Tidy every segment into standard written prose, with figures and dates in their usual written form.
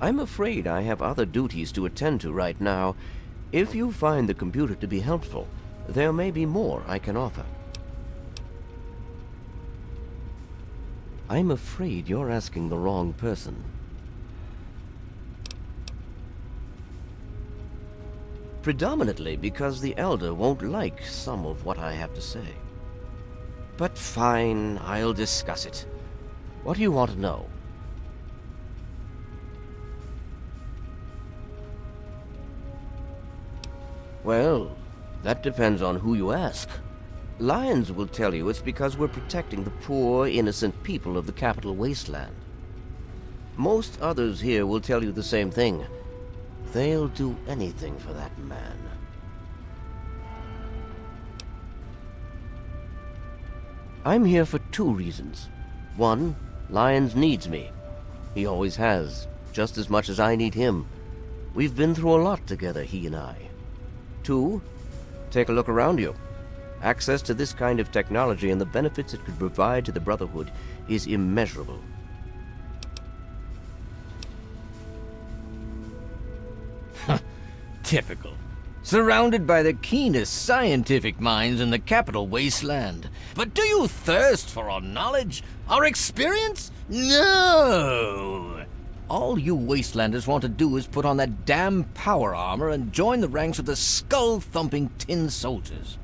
I'm afraid I have other duties to attend to right now. If you find the computer to be helpful, there may be more I can offer. I'm afraid you're asking the wrong person. Predominantly because the Elder won't like some of what I have to say. But fine, I'll discuss it. What do you want to know? Well, that depends on who you ask. Lions will tell you it's because we're protecting the poor, innocent people of the capital wasteland. Most others here will tell you the same thing. They'll do anything for that man. I'm here for two reasons. One, Lyons needs me. He always has, just as much as I need him. We've been through a lot together, he and I. Two, take a look around you. Access to this kind of technology and the benefits it could provide to the Brotherhood is immeasurable. Typical. Surrounded by the keenest scientific minds in the capital wasteland. But do you thirst for our knowledge? Our experience? No! All you wastelanders want to do is put on that damn power armor and join the ranks of the skull-thumping tin soldiers.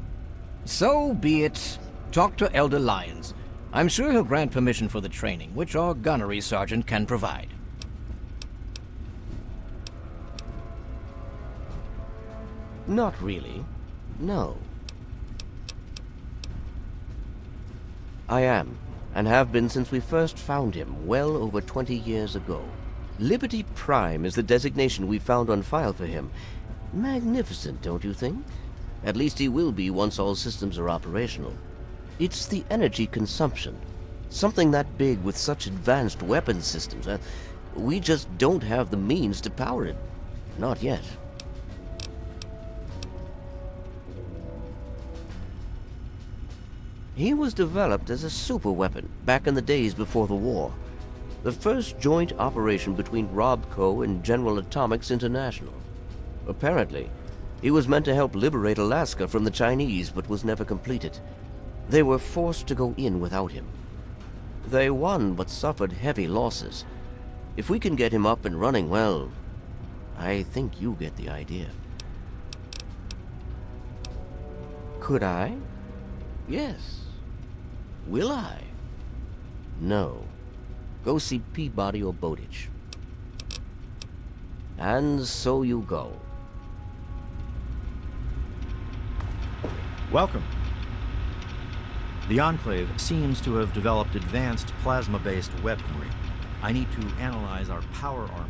So be it. Talk to Elder Lyons. I'm sure he'll grant permission for the training, which our gunnery sergeant can provide. Not really. No. I am, and have been since we first found him, well over 20 years ago. Liberty Prime is the designation we found on file for him. Magnificent, don't you think? At least he will be once all systems are operational. It's the energy consumption. Something that big with such advanced weapon systems. We just don't have the means to power it. Not yet. He was developed as a superweapon back in the days before the war. The first joint operation between RobCo and General Atomics International. Apparently, he was meant to help liberate Alaska from the Chinese, but was never completed. They were forced to go in without him. They won, but suffered heavy losses. If we can get him up and running, well, I think you get the idea. Could I? Yes. Will I? No. Go see Peabody or Bowditch. And so you go. Welcome. The Enclave seems to have developed advanced plasma-based weaponry. I need to analyze our power armor.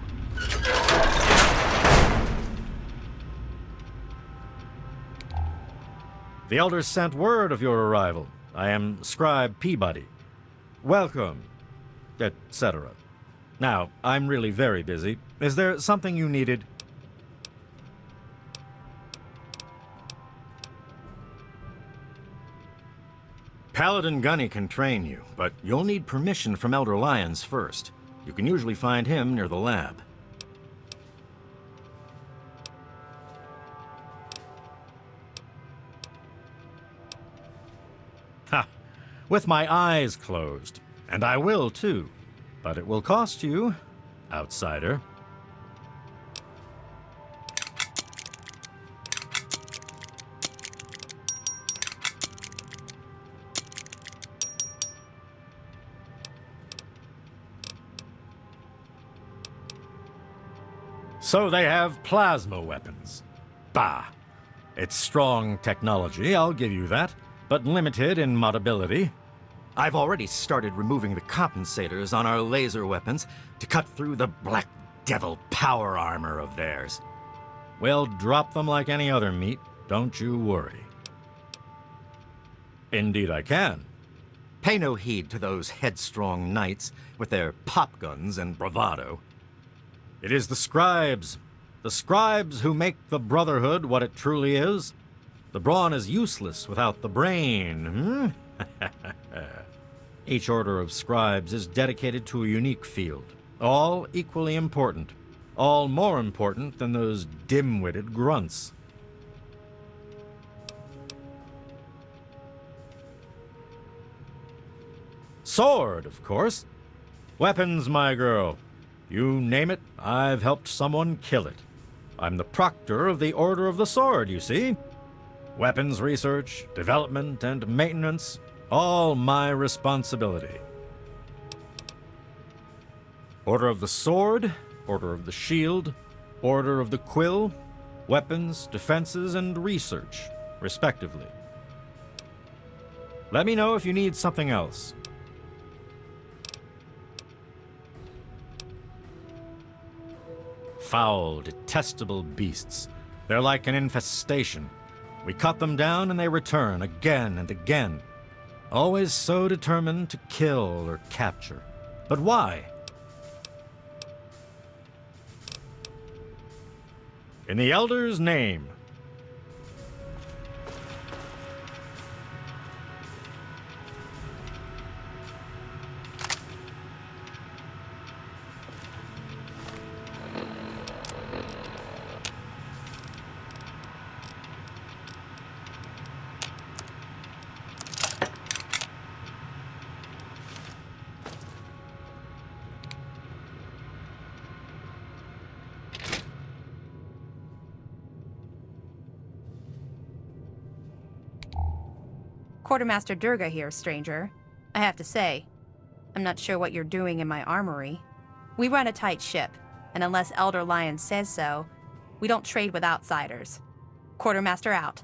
The Elders sent word of your arrival. I am Scribe Peabody. Welcome, etc. Now, I'm really very busy. Is there something you needed? Paladin Gunny can train you, but you'll need permission from Elder Lyons first. You can usually find him near the lab. Ha! With my eyes closed. And I will, too. But it will cost you, outsider. So they have plasma weapons. Bah! It's strong technology, I'll give you that, but limited in modability. I've already started removing the compensators on our laser weapons to cut through the Black Devil power armor of theirs. We'll drop them like any other meat, don't you worry. Indeed I can. Pay no heed to those headstrong knights with their pop guns and bravado. It is the scribes who make the Brotherhood what it truly is. The brawn is useless without the brain, Each order of scribes is dedicated to a unique field, all equally important. all more important than those dim-witted grunts. Sword, of course. Weapons, my girl. You name it, I've helped someone kill it. I'm the proctor of the Order of the Sword, you see. Weapons research, development, and maintenance, all my responsibility. Order of the Sword, Order of the Shield, Order of the Quill, weapons, defenses, and research, respectively. Let me know if you need something else. Foul, detestable beasts. They're like an infestation. We cut them down and they return again and again. Always so determined to kill or capture. But why? In the Elder's name. Quartermaster Durga here, stranger. I have to say, I'm not sure what you're doing in my armory. We run a tight ship, and unless Elder Lion says so, we don't trade with outsiders. Quartermaster out.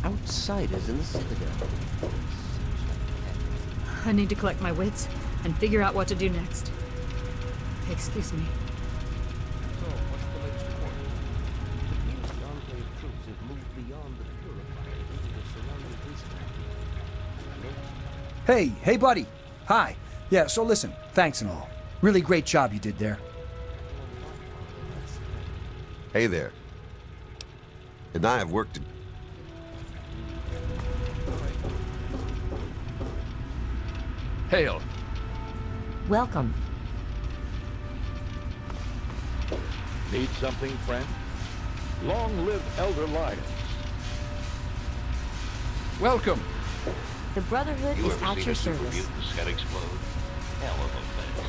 Outsiders in the Citadel. I need to collect my wits and figure out what to do next. Excuse me. So, what's the latest report? It appears the Enclave troops have moved beyond the Purifier into the surrounding wasteland. Hey, buddy. Hi. Yeah, so listen, thanks and all. Really great job you did there. Hey there. And I have work to... Hail. Welcome. Need something, friend? Long live Elder Lion. Welcome. The Brotherhood You is ever at seen your a super service. mutant's head explode? Hell of a thing.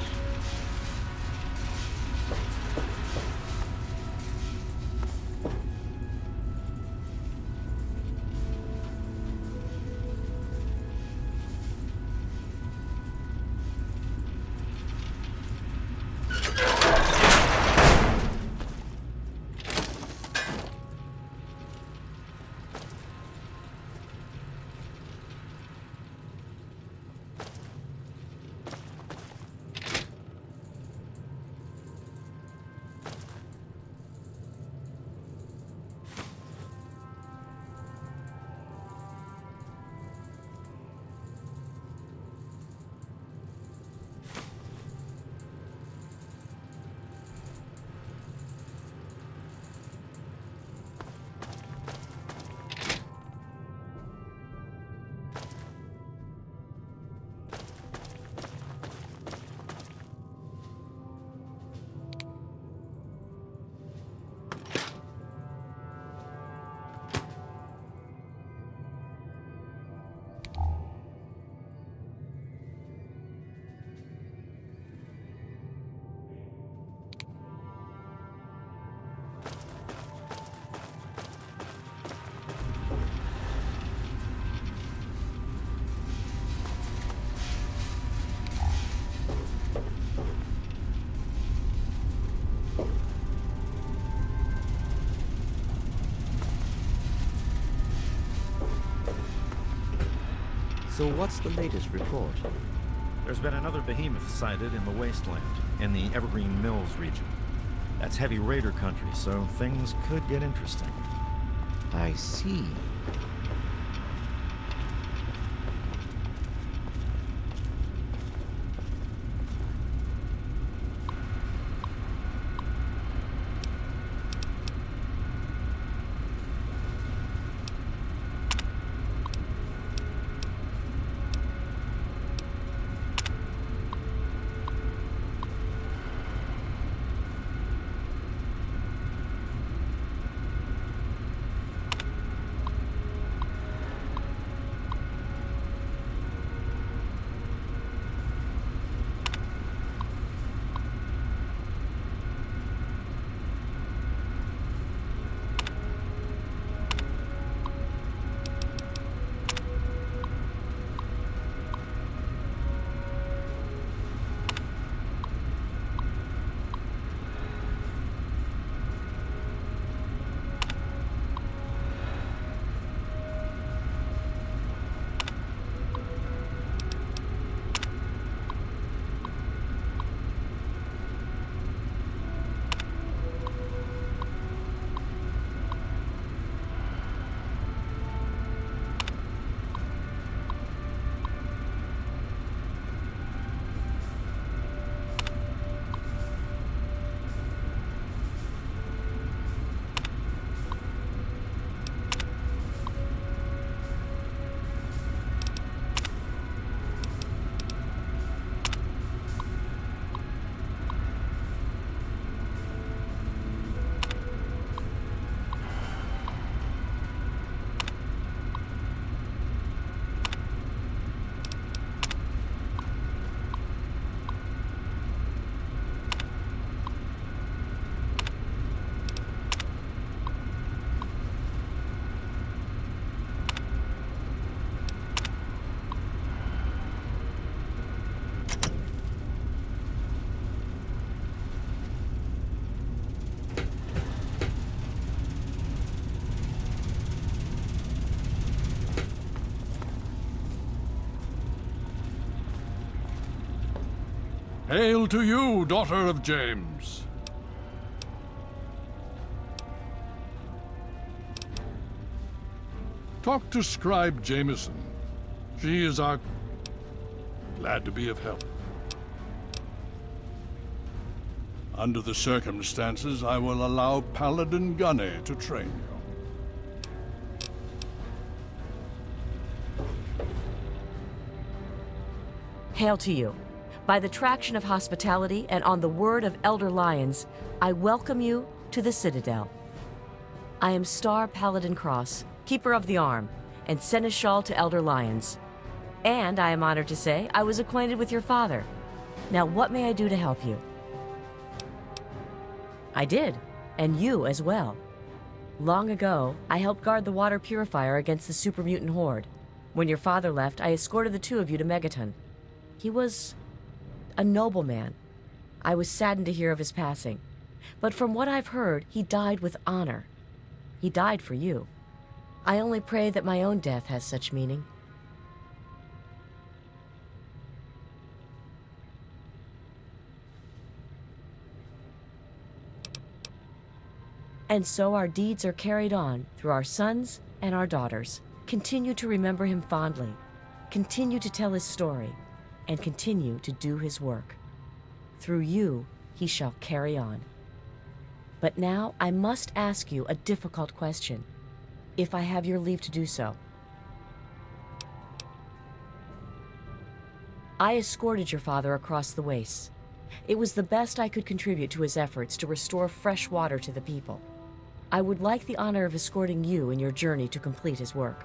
So what's the latest report? There's been another behemoth sighted in the wasteland, in the Evergreen Mills region. That's heavy raider country, so things could get interesting. I see. Hail to you, daughter of James. Talk to Scribe Jameson. She is our... Glad to be of help. Under the circumstances, I will allow Paladin Gunny to train you. Hail to you. By the traction of hospitality and on the word of Elder Lyons, I welcome you to the Citadel. I am Star Paladin Cross, Keeper of the Arm, and Seneschal to Elder Lyons. And I am honored to say I was acquainted with your father. Now what may I do to help you? I did, and you as well. Long ago, I helped guard the water purifier against the super mutant horde. When your father left, I escorted the two of you to Megaton. He was a noble man. I was saddened to hear of his passing. But from what I've heard, he died with honor. He died for you. I only pray that my own death has such meaning. And so our deeds are carried on through our sons and our daughters. Continue to remember him fondly. Continue to tell his story. And continue to do his work. Through you, he shall carry on. But now I must ask you a difficult question, if I have your leave to do so. I escorted your father across the wastes. It was the best I could contribute to his efforts to restore fresh water to the people. I would like the honor of escorting you in your journey to complete his work.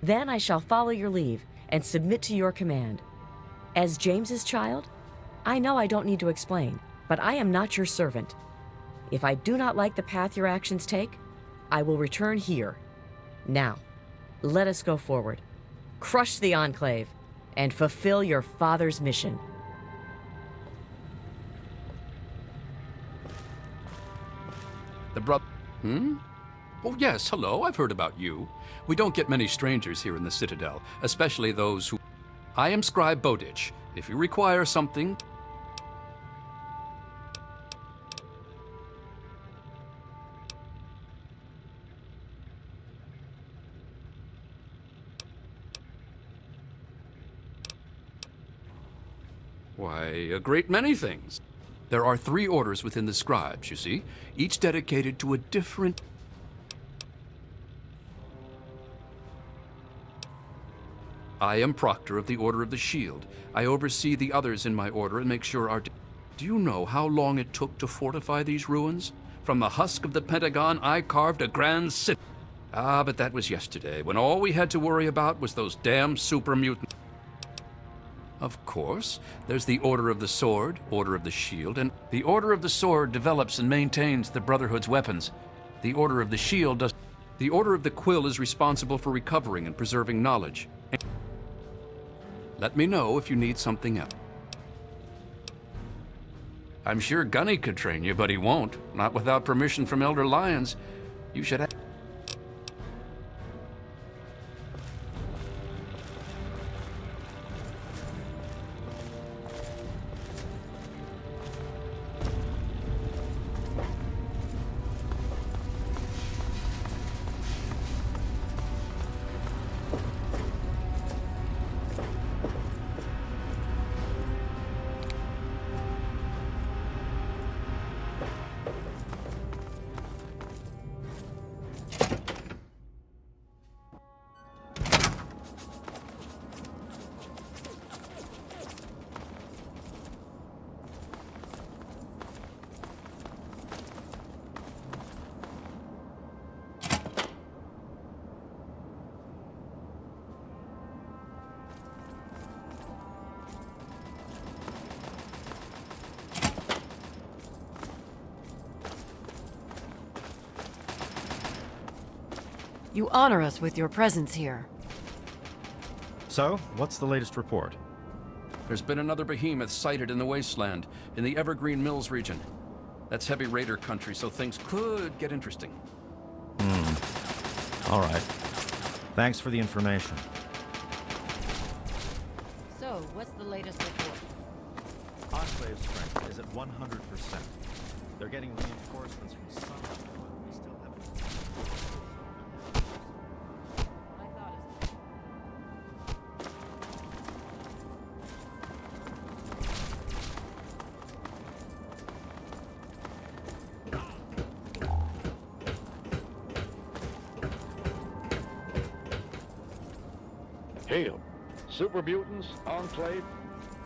Then I shall follow your leave and submit to your command. As James's child, I know I don't need to explain, but I am not your servant. If I do not like the path your actions take, I will return here. Now, let us go forward, crush the Enclave, and fulfill your father's mission. The brother... Oh, yes, hello, I've heard about you. We don't get many strangers here in the Citadel, especially those who... I am Scribe Bowditch. If you require something... Why, a great many things. There are 3 orders within the scribes, you see, each dedicated to a different... I am Proctor of the Order of the Shield. I oversee the others in my order and make sure our... Do you know how long it took to fortify these ruins? From the husk of the Pentagon, I carved a grand city. Ah, but that was yesterday, when all we had to worry about was those damn super mutants. Of course, there's the Order of the Sword, Order of the Shield, and the Order of the Sword develops and maintains the Brotherhood's weapons. The Order of the Shield does... The Order of the Quill is responsible for recovering and preserving knowledge. Let me know if you need something else. I'm sure Gunny could train you, but he won't. Not without permission from Elder Lyons. You should have... You honor us with your presence here. So, what's the latest report? There's been another behemoth sighted in the wasteland, in the Evergreen Mills region. That's heavy raider country, so things could get interesting. All right. Thanks for the information. So, what's the latest report? Enclave strength is at 100%. They're getting reinforcements from some... We still haven't... Hail. Super mutants, Enclave,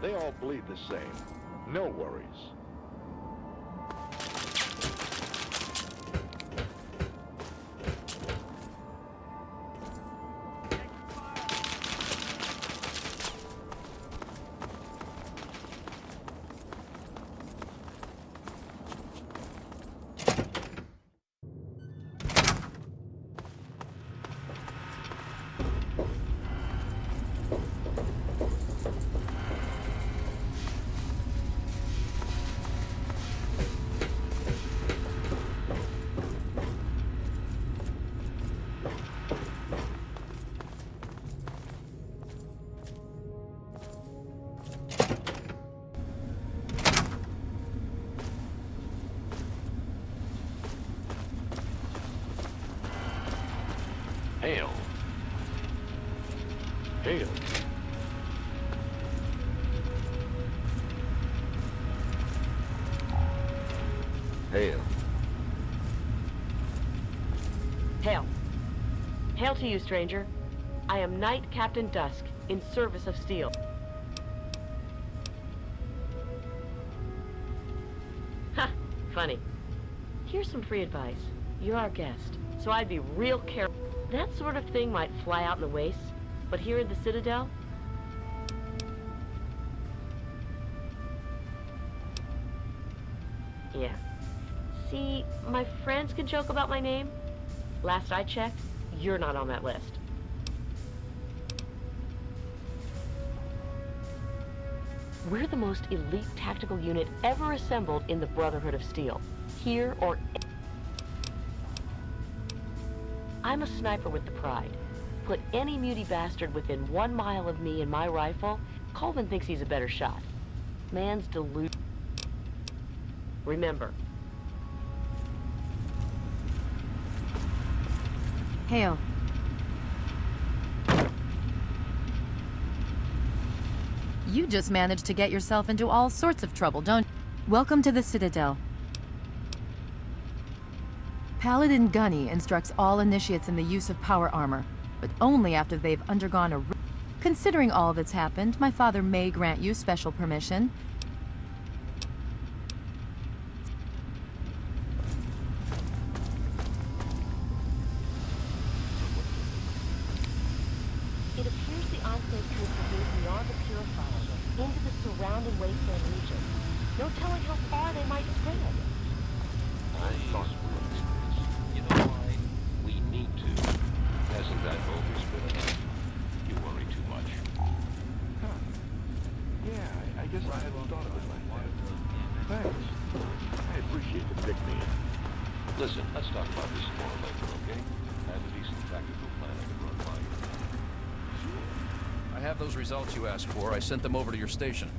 they all bleed the same. No worries. Hail. Hail. Hail. Hail. Hail to you, stranger. I am Knight Captain Dusk, in service of Steel. Ha! Funny. Here's some free advice. You're our guest, so I'd be real careful. That sort of thing might fly out in the wastes, but here in the Citadel, Yeah. See, my friends can joke about my name. Last I checked, you're not on that list. We're the most elite tactical unit ever assembled in the Brotherhood of Steel. Here or... I'm a sniper with the pride. Put any muty bastard within 1 mile of me and my rifle, Coleman thinks he's a better shot. Man's delusion. Remember. Hail. You just managed to get yourself into all sorts of trouble, don't you? Welcome to the Citadel. Paladin Gunny instructs all initiates in the use of power armor, but only after they've undergone a... Considering all that's happened, my father may grant you special permission. It appears the Enclave troops have moved beyond the Purifier into the surrounding wasteland region. No telling how far they might spread. I thought we would do this. You know why? We need to. Hasn't that overspread enough? You worry too much. Huh. Yeah, I guess I hadn't thought of it like that. Thanks. I appreciate the pick-me. Listen, let's talk about this more later, okay? I have a decent tactical plan I can run by you. I have those results you asked for. I sent them over to your station.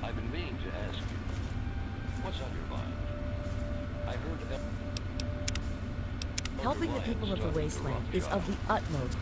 I've been meaning to ask you, what's on your mind? I heard... Helping the people of the wasteland is of the utmost.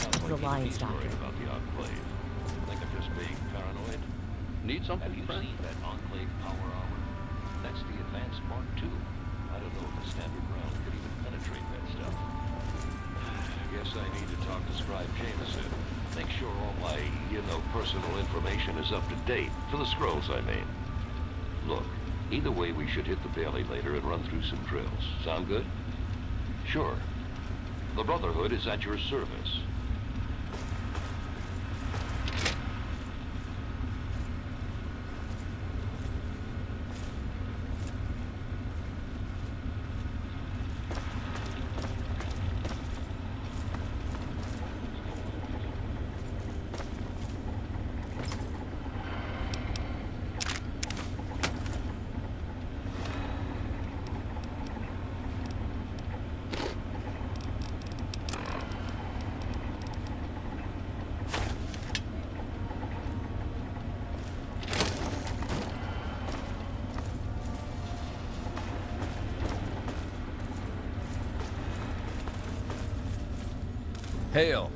to the Lion's Doctrine. About the Enclave. Think I'm just being paranoid? Need something, Have you friend? seen that Enclave power armor? That's the advanced Mark II. I don't know if a standard round could even penetrate that stuff. Guess I need to talk to Scribe Jameson. Make sure all my, personal information is up to date. For the scrolls, I mean. Look, either way we should hit the Bailey later and run through some drills. Sound good? Sure. The Brotherhood is at your service. Hail.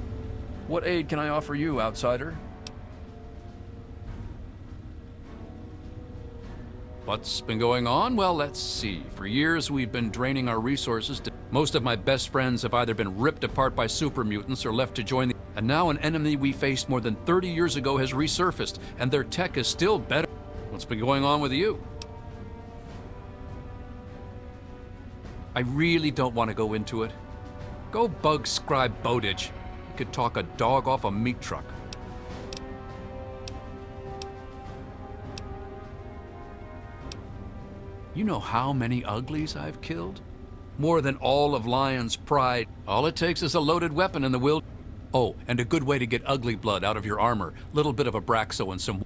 What aid can I offer you, outsider? What's been going on? Well, let's see. For years, we've been draining our resources. Most of my best friends have either been ripped apart by super mutants or left to join the... And now an enemy we faced more than 30 years ago has resurfaced, and their tech is still better. What's been going on with you? I really don't want to go into it. Go bug Scribe Bowditch. He could talk a dog off a meat truck. You know how many uglies I've killed? More than all of Lion's pride. All it takes is a loaded weapon in the wild. Oh, and a good way to get ugly blood out of your armor. Little bit of Abraxo and some...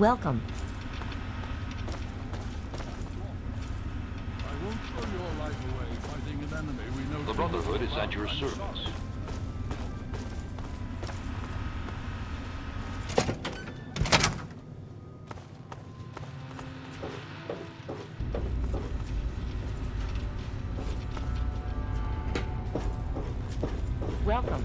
Welcome. I won't throw your life away fighting an enemy we know. The Brotherhood is at your service. Welcome.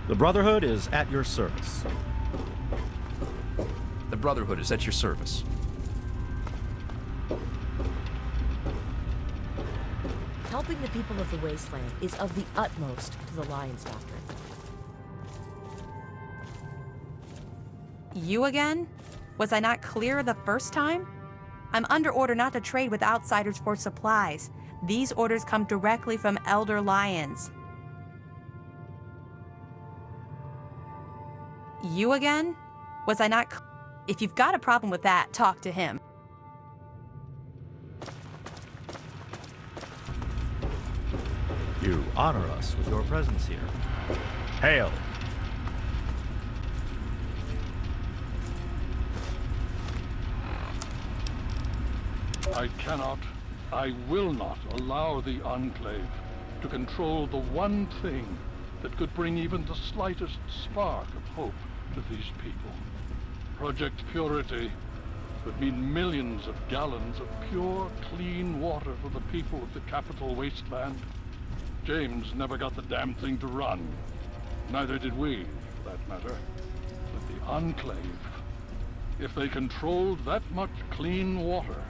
The Brotherhood is at your service. The Brotherhood is at your service. Helping the people of the Wasteland is of the utmost to the Lion's Doctrine. You again? Was I not clear the first time? I'm under order not to trade with outsiders for supplies. These orders come directly from Elder Lyons. You again? Was I not If you've got a problem with that, talk to him. You honor us with your presence here. Hail! I cannot, I will not allow the Enclave to control the one thing that could bring even the slightest spark of hope to these people. Project Purity would mean millions of gallons of pure, clean water for the people of the capital wasteland. James never got the damn thing to run. Neither did we, for that matter. But the Enclave, if they controlled that much clean water,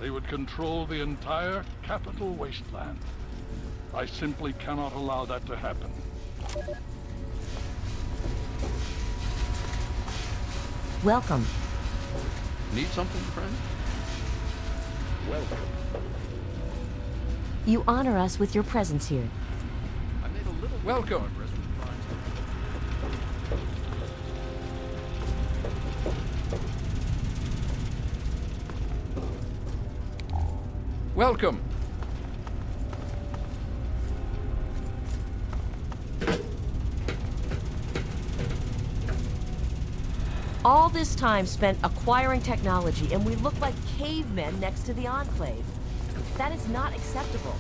they would control the entire capital wasteland. I simply cannot allow that to happen. Welcome. Need something, friend? Welcome. You honor us with your presence here. I made a little welcome. Welcome. All this time spent acquiring technology, and we look like cavemen next to the Enclave. That is not acceptable.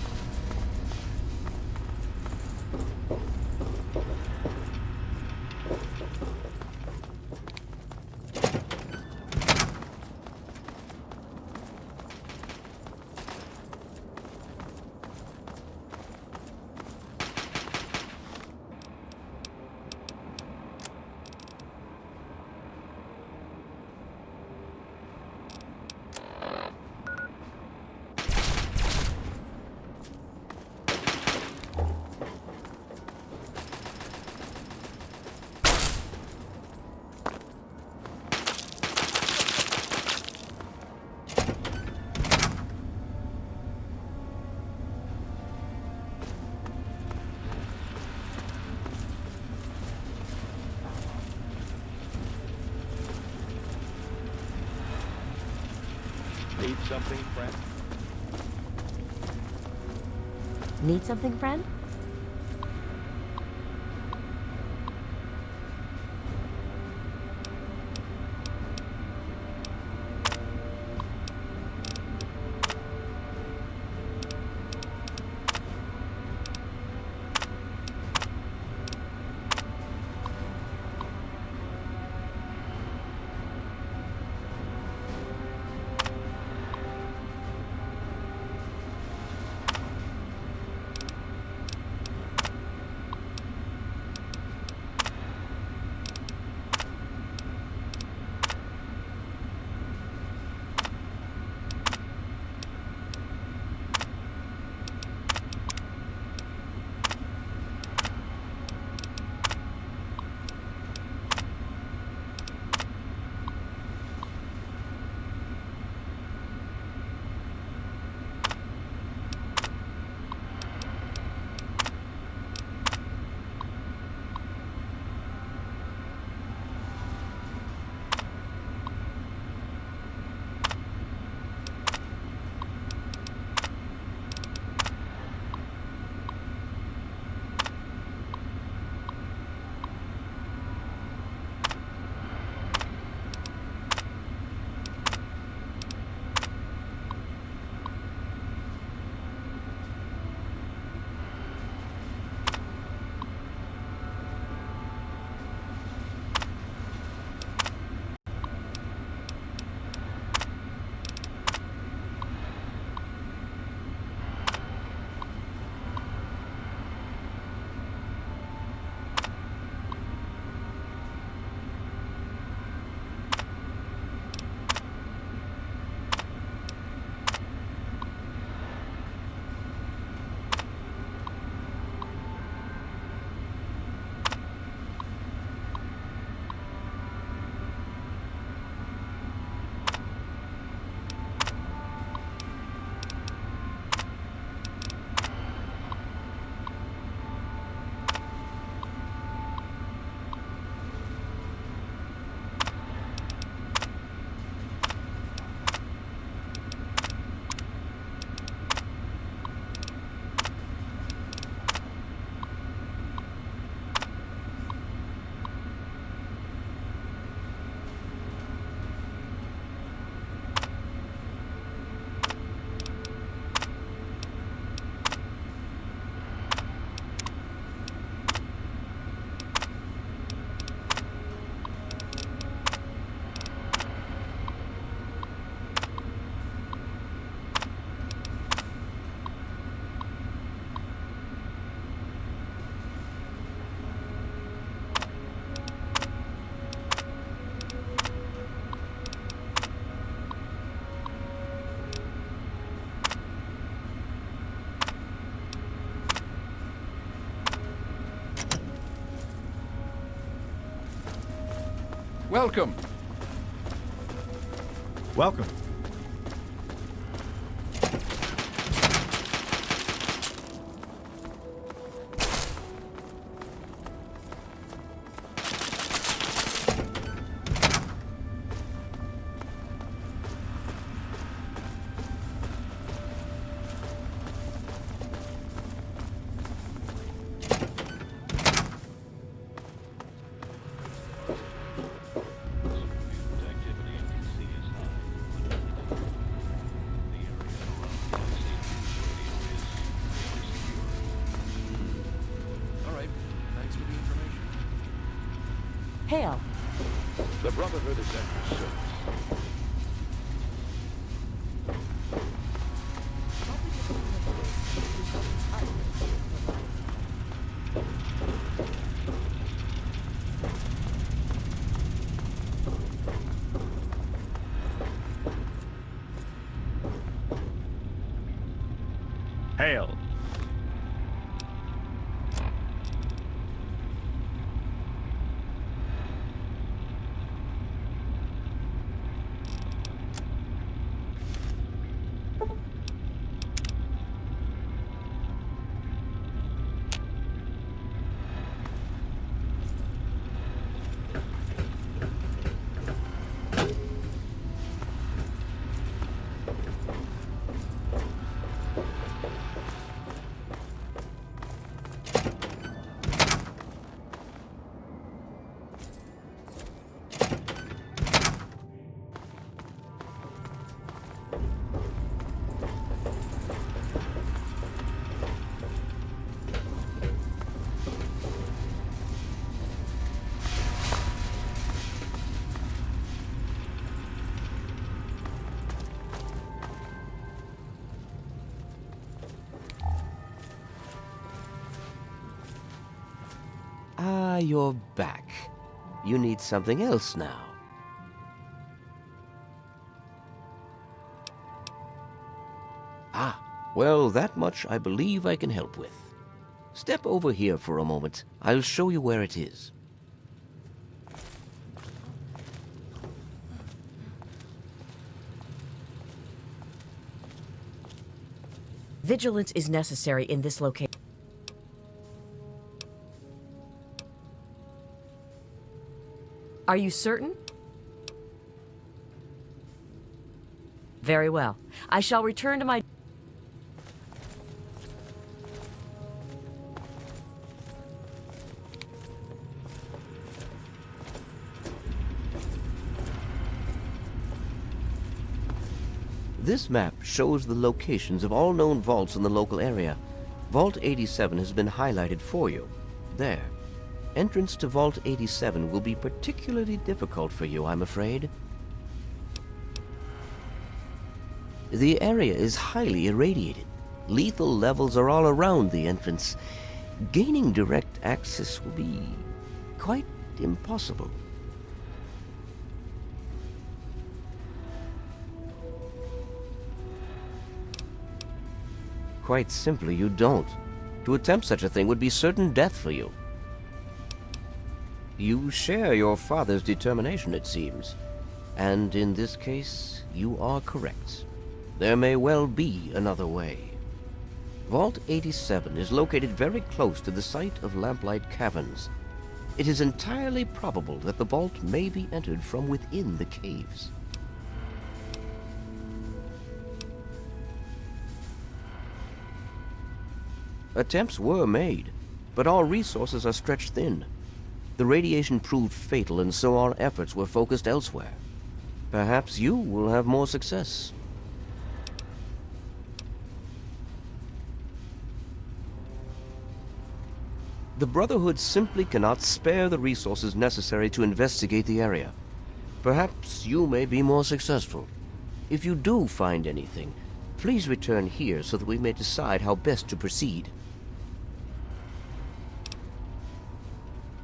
Need something, friend? Need something, friend? Welcome. Welcome. Hail. The Brotherhood is at your service. Hail. Ah, you're back. You need something else now. Ah, well, that much I believe I can help with. Step over here for a moment. I'll show you where it is. Vigilance is necessary in this location. Are you certain? Very well. I shall return to my... This map shows the locations of all known vaults in the local area. Vault 87 has been highlighted for you. There. Entrance to Vault 87 will be particularly difficult for you, I'm afraid. The area is highly irradiated. Lethal levels are all around the entrance. Gaining direct access will be quite impossible. Quite simply, you don't. To attempt such a thing would be certain death for you. You share your father's determination, it seems. And in this case, you are correct. There may well be another way. Vault 87 is located very close to the site of Lamplight Caverns. It is entirely probable that the vault may be entered from within the caves. Attempts were made, but our resources are stretched thin. The radiation proved fatal, and so our efforts were focused elsewhere. Perhaps you will have more success. The Brotherhood simply cannot spare the resources necessary to investigate the area. Perhaps you may be more successful. If you do find anything, please return here so that we may decide how best to proceed.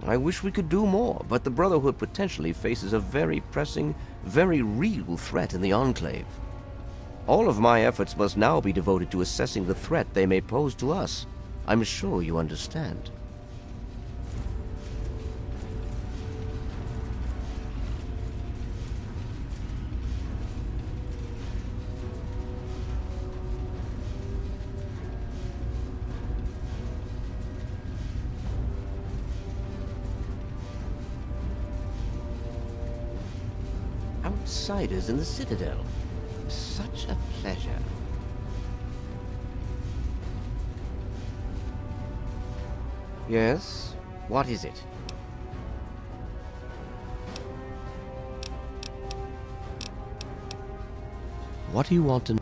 I wish we could do more, but the Brotherhood potentially faces a very pressing, very real threat in the Enclave. All of my efforts must now be devoted to assessing the threat they may pose to us. I'm sure you understand. Outsiders in the Citadel. Such a pleasure. Yes? What is it? What do you want to know?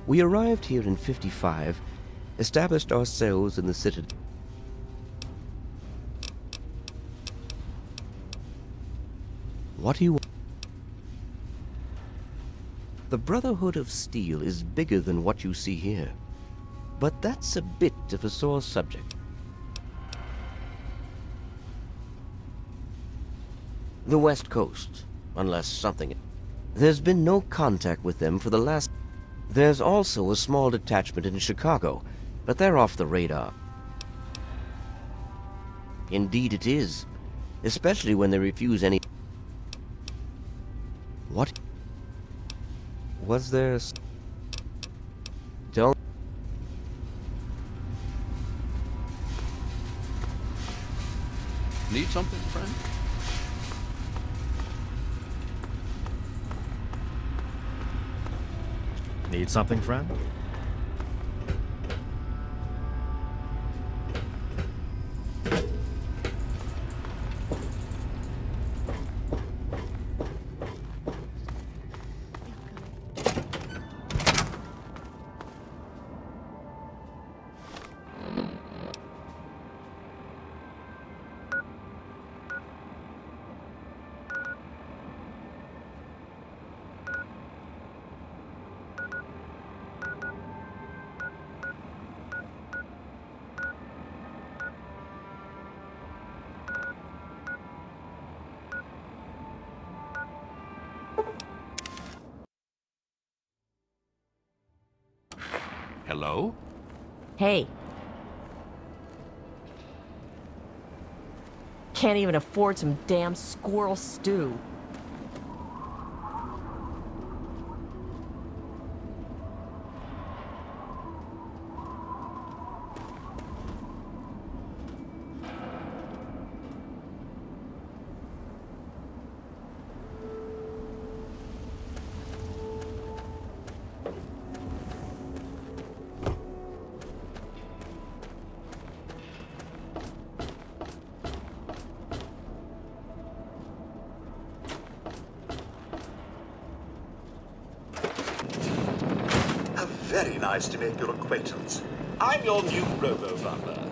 We arrived here in 55, established ourselves in the Citadel. what he wants. The Brotherhood of Steel is bigger than what you see here, but that's a bit of a sore subject. The West Coast, unless something... There's been no contact with them for the last... There's also a small detachment in Chicago, but they're off the radar. Indeed it is, especially when they refuse any... What? Was there... Don't... Need something, friend? Need something, friend? Hello? Hey. Can't even afford some damn squirrel stew. Very nice to make your acquaintance. I'm your new robo-butler.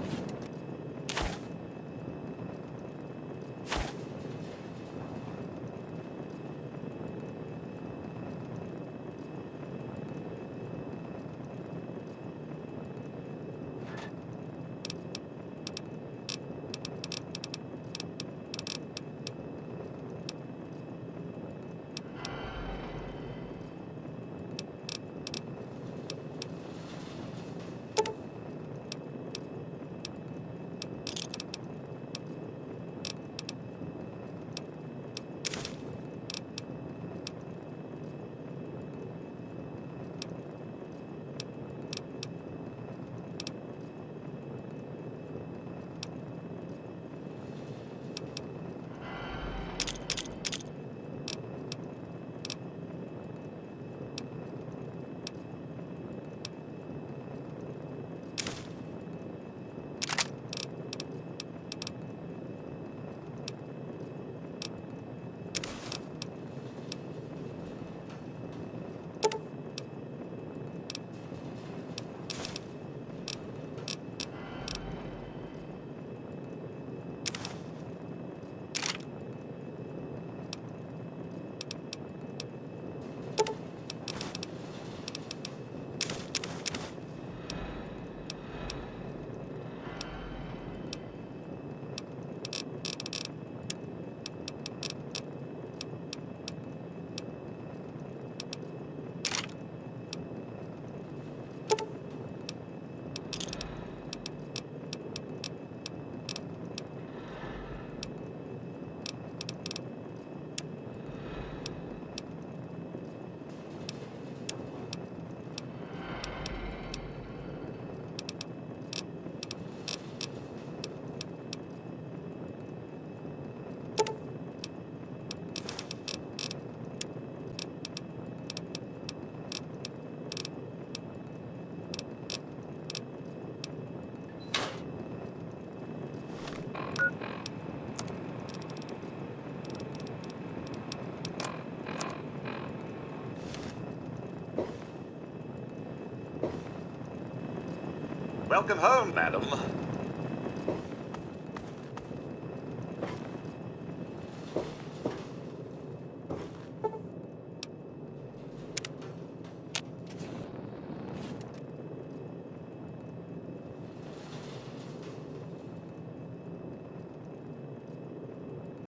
Welcome home, madam.